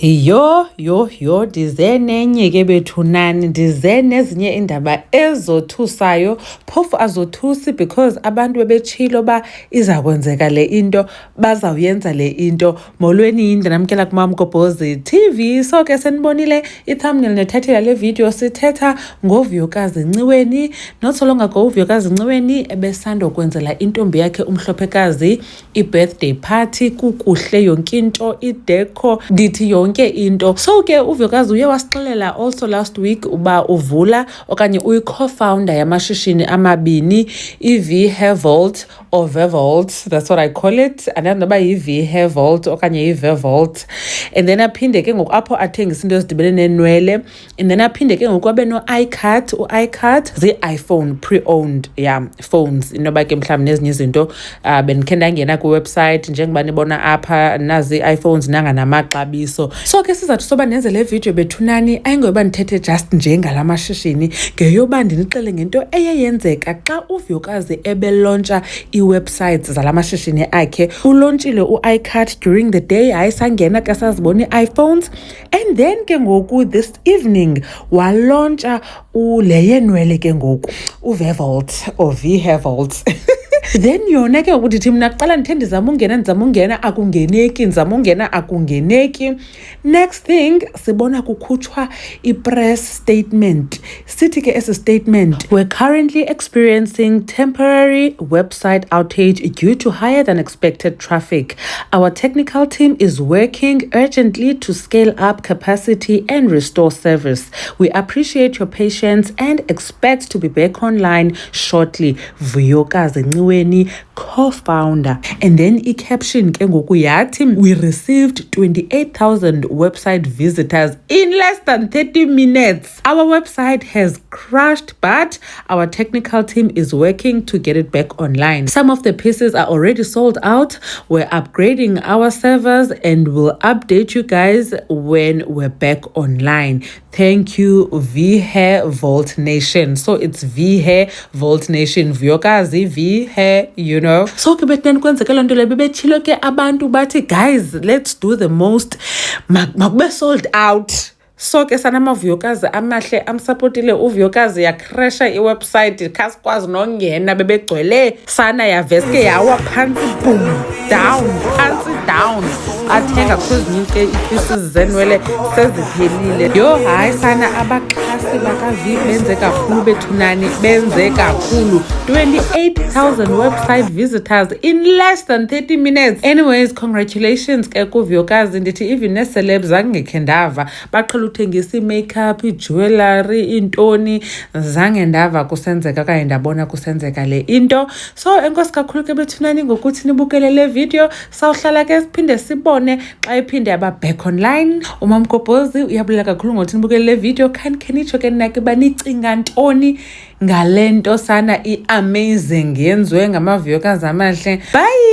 Yo, ndize nenye ke bethunani, ndize nezinye iindaba ezothusayo. Phofu azothusi because abantu bebetshilo ba iza kwenzeka le into, bazawuyenza le into. Molweni, ndinamkela kuMamgobhozi TV. So ke senibonile i-thumbnail ne-title yale video, sithetha ngoVuyokazi Nciweni. Not so long ago, uVuyokazi Nciweni ebesanda kwenzela intombi yakhe umhlophekazi i-birthday party. Kukuhle yonke into, ideko, ndithi yonke into. So ke uVuyokazi uye wasixelela also last week uba uvula okanye uyi-co-founder yamashishini amabini, i-VHairVault or VeVault, that's what I call it. Andazi noba yi-VHairVault okanye yi-VeVault. And then aphinde ke ngoku apho athengisa into ezidibene nenwele. And then aphinde ke ngoku abe no-iCut. U-iCut zii-iPhone pre-owned phones. Inoba ke mhlawumbi nezinye izinto bendikhe ndangena kwiwebsite njengoba nibona apha nazi ii-iPhones nanga namaxabiso. So ke sizathu soba nenze le video bethunani ayingoba ndithethe just nje ngala mashishini, ngeyoba ndinixele ngento eyenzeka xa uVuyokazi ebelontsha ii-websites zala mashishini akhe. Ulontshile u-iCut during the day, hayi sangena ke sazibona ii-iPhones. And then ke ngoku this evening walontsha le yenwele ke ngoku, uVeVault or VHairVault. Then yona ke ukuthi mina kuqala ndithe ndizama ungena akungeneki. Next thing sibona kukhutshwa i-press statement. Sithi ke esi statement, we're currently experiencing temporary website outage due to higher than expected traffic. Our technical team is working urgently to scale up capacity and restore service. We appreciate your patience and expect to be back online shortly. Vuyokazi Nciweni, co-founder. And then i-caption ke ngoku yathi, we received 28,000 website visitors in less than 30 minutes. Our website has crashed, but our technical team is working to get it back online. Some of the pieces are already sold out. We're upgrading our servers and we'll update you guys when we're back online. Thank you, VHairVault Nation. So it's VHairVault Nation. Vuyokazi, VHair, you know. So ke bethen kwenzeke loo nto le bebetshilo ke abantu bathi, guys, let's do the most. Makube sold out. So ke sana maVuyokazi amahle amsupportile uVuyokazi yakrasha iwebsite kasikwazi nongena bebegcwele sana yaveske yawa phansi boom down athenga kwezinye ii-pieces zenwele seziphelile. Yo hayi sana abaxhasi bakaV benze kakhulu bethunani, benze kakhulu. 28,000 website visitors in less than 30 minutes. Anyways, congratulations ke kuVuyokazi. Ndithi even ne-celebs zangekhe ndava baqhela uthengisa i-makeup, i-jewelry, intoni, zange ndava kusenzeka okanye ndabona kusenzeka le into. So enkosi kakhulu ke bethunani ngokuthi nibukele le video. Sawuhlala ke siphinde sibone xa iphinde yaba back online. uMamgobhozi uyabulela kakhulu ngokuthi nibukele le video. Khanitsho ke nake banicinga ntoni ngale nto sana i-amazing yenziwe ngamaVuyokazi amahle. Bye.